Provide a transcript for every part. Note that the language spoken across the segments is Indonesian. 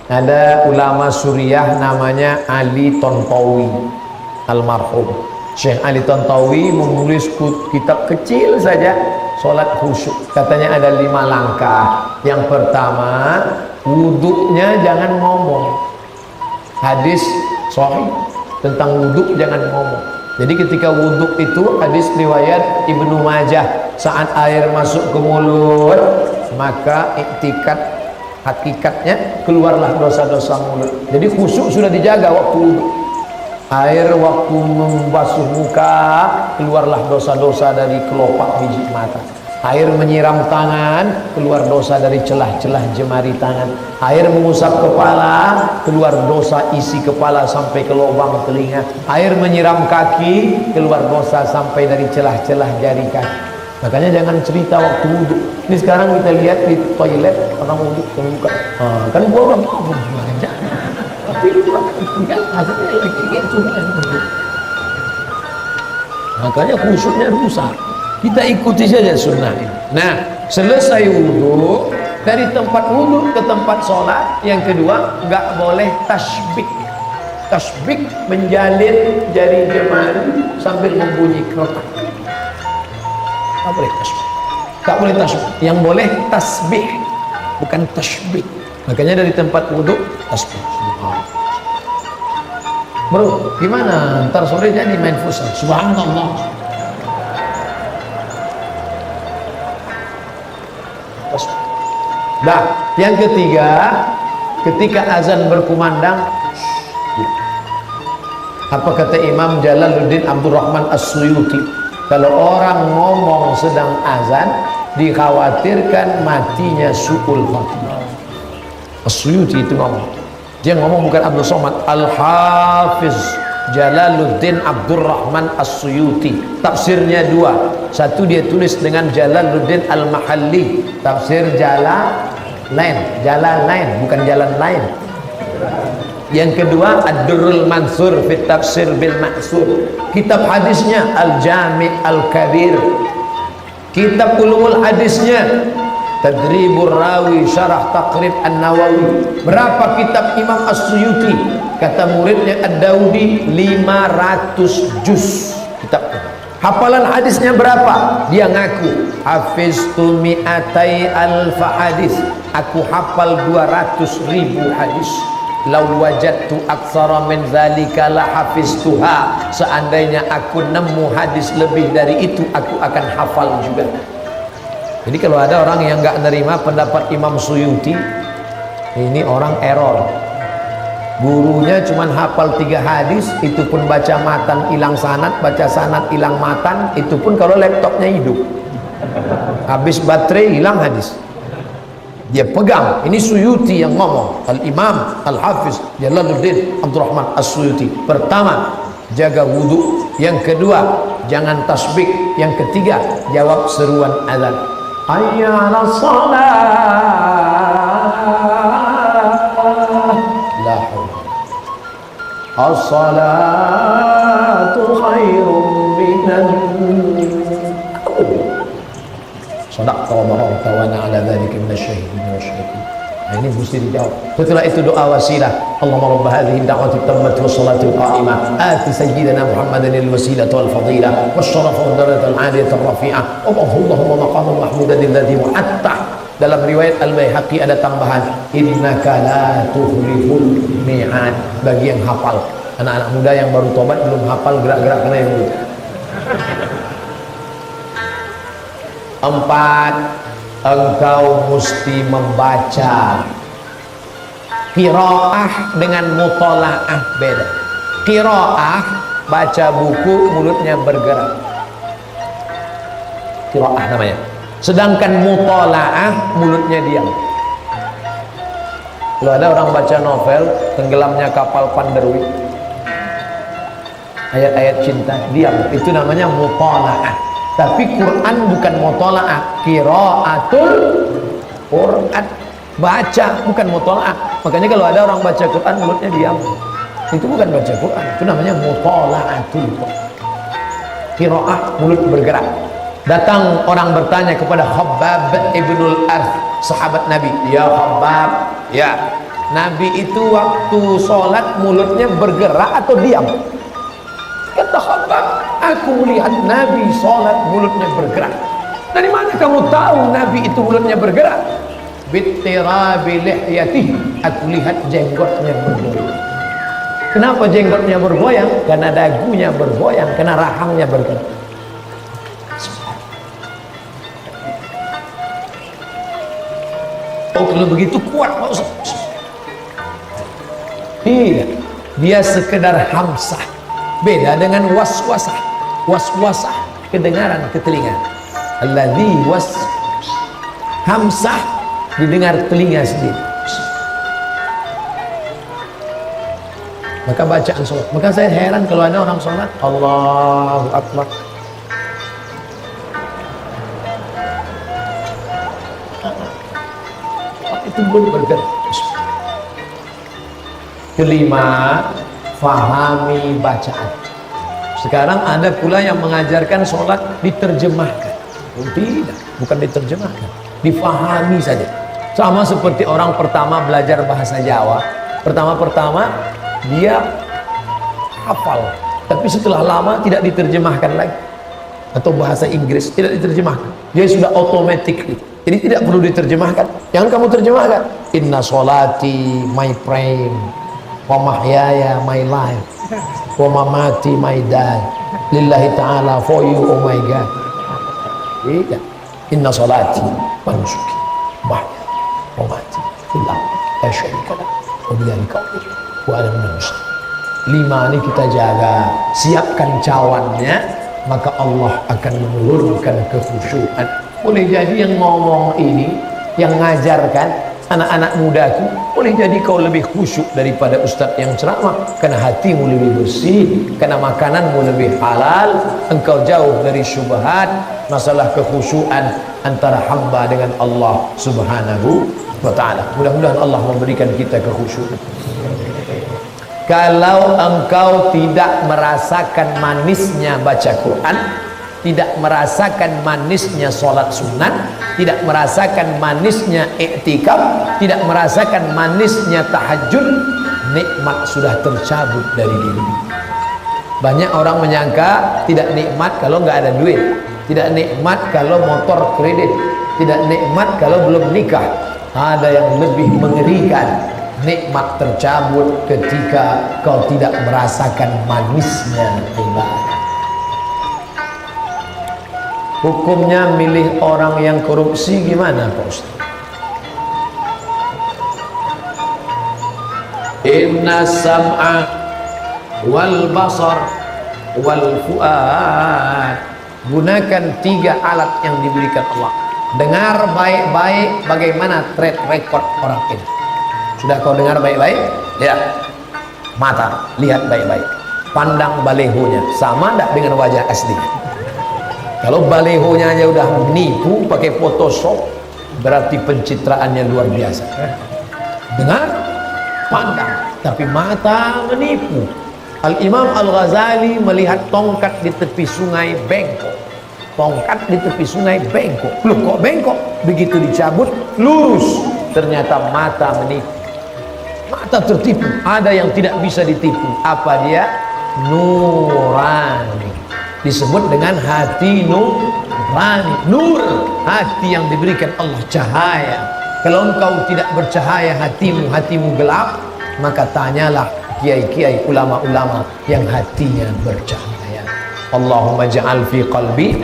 Ada ulama Suriah namanya Ali Tontowi almarhum. Syekh Ali Tontowi menulis kitab kecil saja sholat khusyuk. Katanya ada 5 langkah. Yang pertama, wuduknya jangan ngomong. Hadis sahih tentang wuduk jangan ngomong. Jadi ketika wuduk itu hadis riwayat Ibnu Majah, saat air masuk ke mulut maka iktikat hakikatnya keluarlah dosa-dosa mulut. Jadi khusyuk sudah dijaga waktu wudhu. Air waktu membasuh muka keluarlah dosa-dosa dari kelopak biji mata. Air menyiram tangan keluar dosa dari celah-celah jemari tangan. Air mengusap kepala keluar dosa isi kepala sampai ke lubang telinga. Air menyiram kaki keluar dosa sampai dari celah-celah jari kaki. Makanya jangan cerita waktu wudhu. Ini sekarang kita lihat di toilet orang wudhu terbuka, kan bodoh. Tapi enggak, hasilnya kayak cuma wudhu. Makanya khusyuknya rusak. Kita ikuti saja sunnah ini. Nah, selesai wudhu, dari tempat wudhu ke tempat sholat. Yang kedua, nggak boleh tasbih. Tasbih menjalin jari jemari sambil membunyi kerotak. Tak boleh tasbih. Tak boleh tasbih. Yang boleh tasbih, bukan tasbih. Makanya dari tempat wudhu tasbih. Bro, gimana? Ntar sore jadi main futsal. Subhanallah. Tasbih. Nah, yang ketiga, ketika azan berkumandang, apa kata Imam Jalaluddin Abdurrahman As-Suyuti? Kalau orang ngomong sedang azan, dikhawatirkan matinya su'ul khatimah. As-Suyuti itu ngomong. Dia ngomong bukan Abdul Somad. Al-Hafiz Jalaluddin Abdurrahman As-Suyuti. Tafsirnya 2. Satu dia tulis dengan Jalaluddin Al-Mahalli. Tafsir Jalalain. Jalalain, bukan jalan lain. Yang kedua Ad-Durrul Mansur fi Tafsir bil Ma'sur. Kitab hadisnya Al-Jami' Al-Kabir. Kitab ulumul hadisnya Tadribur Rawi Syarah Taqrib An-Nawawi. Berapa kitab Imam As-Suyuti? Kata muridnya Ad-Daudi 500 juz kitab. Hafalan hadisnya berapa? Dia ngaku hafiztu mi'atai alfa hadis. Aku hafal 200.000 hadis. Lau wajadtu aktsara min zalika la hafiztuha. Seandainya aku nemu hadis lebih dari itu, aku akan hafal juga. Jadi kalau ada orang yang nggak nerima pendapat Imam Suyuti, ini orang error. Gurunya cuman hafal 3 hadis, itu pun baca matan hilang sanad, baca sanad hilang matan, itu pun kalau laptopnya hidup. Habis baterai hilang hadis. Dia pegang, ini Suyuti yang ngomong. Al-Imam Al-Hafiz Jalaluddin Abdurrahman As-Suyuti. Pertama, jaga wudhu. Yang kedua, jangan tasbih. Yang ketiga, jawab seruan azan. Hayya 'alas shalah. La haula. As-salatu khairum minan. Sadaqta wa barakta wa ana ala dzalika minasyahidin wasyahidin. Nah, ini mesti dijawab. Setelah itu doa wasilah. Allahumma rabb hadhihi ad-da'wati at-tammati was-salati al-qa'imah. Ati sayyidina Muhammadan al-wasilata wal-fadila wasyarafa wad-darajata al-'aliyata ar-rafi'ah. Allahumma maqaman mahmudan alladhi wa'adta. Dalam riwayat Al-Baihaqi ada tambahan innaka la tukhliful mi'ad. Bagi yang hafal. Anak-anak muda yang baru tobat belum hafal gerak-gerak kena yang mulut. 4, engkau mesti membaca. Qiraah dengan mutolaah beda. Qiraah baca buku mulutnya bergerak, qiraah namanya. Sedangkan mutolaah mulutnya diam. Kalau ada orang baca novel Tenggelamnya Kapal Panderwi, ayat-ayat cinta, diam, itu namanya mutolaah. Tapi Quran bukan mutola'ah, qiraatul Quran, baca, bukan mutola'ah. Makanya kalau ada orang baca Quran mulutnya diam, itu bukan baca Quran, itu namanya mutola'atul Quran. Qiraah mulut bergerak. Datang orang bertanya kepada Khabbab ibnul Arth, sahabat Nabi. Ya Khabbab, ya Nabi itu waktu sholat mulutnya bergerak atau diam? Kata Khabbab, aku melihat Nabi sholat mulutnya bergerak. Dari mana kamu tahu Nabi itu mulutnya bergerak? Bittirabi lihyatihi, aku lihat jenggotnya bergoyang. Kenapa jenggotnya bergoyang? Karena dagunya bergoyang, karena rahangnya bergerak. Oh, kalau begitu kuat Pak Ustaz. Tidak, dia sekedar hamsah. Beda dengan waswasah. Waswasah kedengaran ke telinga. Alladzi hamsah didengar telinga sendiri. Maka bacaan sholat. Maka saya heran kalau ada orang sholat Allahu Akbar, itu belum bergerak. Kelima, fahami bacaan. Sekarang ada pula yang mengajarkan sholat diterjemahkan. Tidak, bukan diterjemahkan, difahami saja. Sama seperti orang pertama belajar bahasa Jawa. Pertama-pertama dia hafal, tapi setelah lama tidak diterjemahkan lagi. Atau bahasa Inggris tidak diterjemahkan, dia sudah otomatis. Jadi tidak perlu diterjemahkan. Jangan kamu terjemahkan. Inna sholati my praying, wa mahyaya my life, wa mamati my die, lillahi ta'ala for you oh my God. Tidak. Inna sholati wa nusuki mahya wa mati lillahi la syarika lah wa bidzalika wa ana minal muslimin. 5 ini kita jaga, siapkan cawannya, maka Allah akan menurunkan kekhusyuan. Boleh jadi yang ngomong ini, yang ngajarkan anak-anak mudaku, boleh jadi kau lebih khusyuk daripada ustadz yang ceramah, karena hatimu lebih bersih, karena makananmu lebih halal, engkau jauh dari syubhat. Masalah kekhusyuan antara hamba dengan Allah subhanahu wa ta'ala. Mudah-mudahan Allah memberikan kita kekhusyuan. Kalau engkau tidak merasakan manisnya baca Quran, tidak merasakan manisnya sholat sunat, tidak merasakan manisnya iktikaf, tidak merasakan manisnya tahajud, nikmat sudah tercabut dari diri. Banyak orang menyangka tidak nikmat kalau nggak ada duit, tidak nikmat kalau motor kredit, tidak nikmat kalau belum nikah. Ada yang lebih mengerikan, nikmat tercabut ketika kau tidak merasakan manisnya ibadah. Hukumnya milih orang yang korupsi gimana Pak Ustaz? Inna sam'a wal basar wal fuad. Gunakan 3 alat yang diberikan Allah. Dengar baik-baik bagaimana track record orang ini. Sudah kau dengar baik-baik? Ya. Mata, lihat baik-baik. Pandang balehonya, sama enggak dengan wajah asli? Kalau balehonya aja udah menipu pakai Photoshop, berarti pencitraannya luar biasa. Dengar, pandang, tapi mata menipu. Al-Imam Al-Ghazali melihat tongkat di tepi sungai bengkok. Tongkat di tepi sungai bengkok. Loh kok bengkok? Begitu dicabut, lurus. Ternyata mata menipu. Mata tertipu. Ada yang tidak bisa ditipu. Apa dia? Nurani. Disebut dengan hati nurani. Nur, hati yang diberikan Allah, cahaya. Kalau engkau tidak bercahaya hatimu gelap, maka tanyalah kiai-kiai, ulama-ulama yang hatinya bercahaya. Allahumma ja'al fi qalbi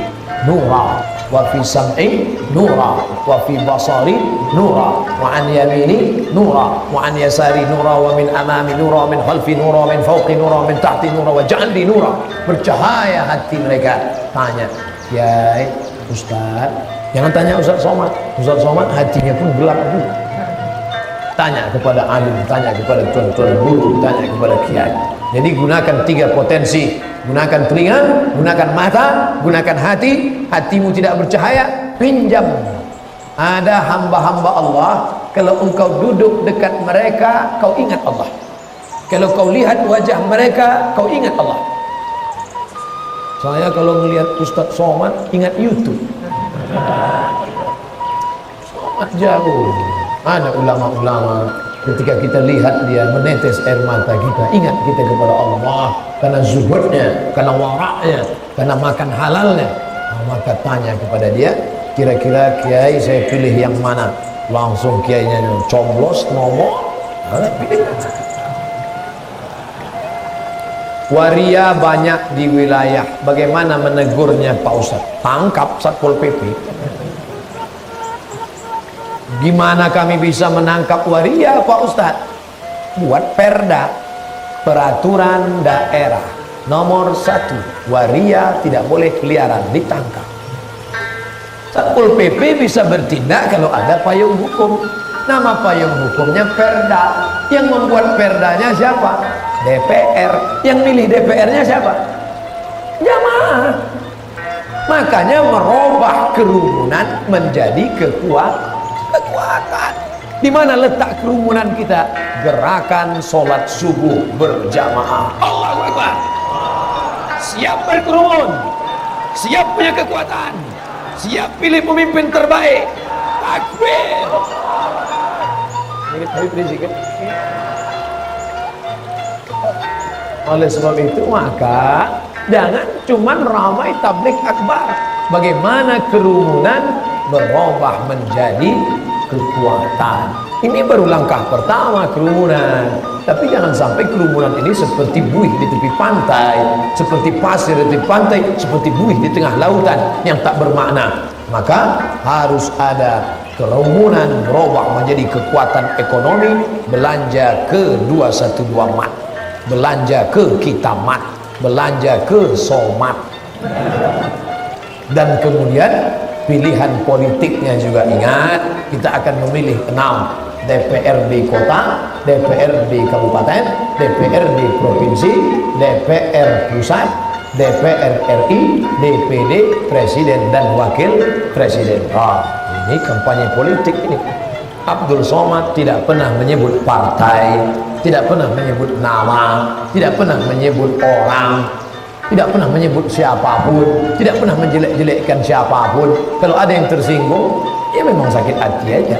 nura, wa fi sam'i nura, wa fi basari nura, wa an yamini nura, wa an yasari nura, wa min amami nura, min khalfi nura, min fawqi nura, min tahti nura, wa ja'al li nura. Bercahaya hati mereka. Tanya, ya Ustaz, jangan tanya Ustaz Somad. Ustaz Somad hatinya pun gelap juga. Tanya kepada alim, tanya kepada tuan-tuan guru, tanya kepada kiai. Jadi gunakan 3 potensi. Gunakan telinga, gunakan mata, gunakan hati. Hatimu tidak bercahaya, pinjam. Ada hamba-hamba Allah, kalau engkau duduk dekat mereka, kau ingat Allah. Kalau kau lihat wajah mereka, kau ingat Allah. Saya kalau melihat Ustadz Somad, ingat YouTube. Somad jauh. Ada ulama-ulama Ketika kita lihat dia menetes air mata kita, ingat kita kepada Allah, karena zuhudnya, karena waraknya, karena makan halalnya. Nah, maka tanya kepada dia, kira-kira kiai saya pilih yang mana? Langsung kiainya coblos nomor, pilih. Waria banyak di wilayah, bagaimana menegurnya Pak Ustadz? Tangkap Satpol PP. Gimana kami bisa menangkap waria Pak Ustadz? Buat perda, peraturan daerah nomor 1, waria tidak boleh keliaran, ditangkap. Satpol PP bisa bertindak kalau ada payung hukum. Nama payung hukumnya perda. Yang membuat perdanya siapa? DPR. Yang milih DPR-nya siapa? Jamaah. Makanya merubah kerumunan menjadi kekuatan. Di mana letak kerumunan kita? Gerakan sholat subuh berjamaah. Allahu Akbar. Siap berkerumun, siap punya kekuatan, siap pilih pemimpin terbaik. Takbir. Oleh sebab itu maka jangan cuman ramai tablik akbar. Bagaimana kerumunan berubah menjadi kekuatan. Ini baru langkah pertama kerumunan. Tapi jangan sampai kerumunan ini seperti buih di tepi pantai, seperti pasir di tepi pantai, seperti buih di tengah lautan yang tak bermakna. Maka harus ada kerumunan berubah menjadi kekuatan ekonomi, belanja ke 212 mat, belanja ke kita mat, belanja ke somat. Dan kemudian pilihan politiknya juga ingat, kita akan memilih 6 DPRD kota, DPRD kabupaten, DPRD provinsi, DPR pusat, DPR RI, DPD, presiden dan wakil presiden. Ini kampanye politik ini. Abdul Somad tidak pernah menyebut partai, tidak pernah menyebut nama, tidak pernah menyebut orang, tidak pernah menyebut siapapun, tidak pernah menjelek-jelekkan siapapun. Kalau ada yang tersinggung, ya memang sakit hati aja.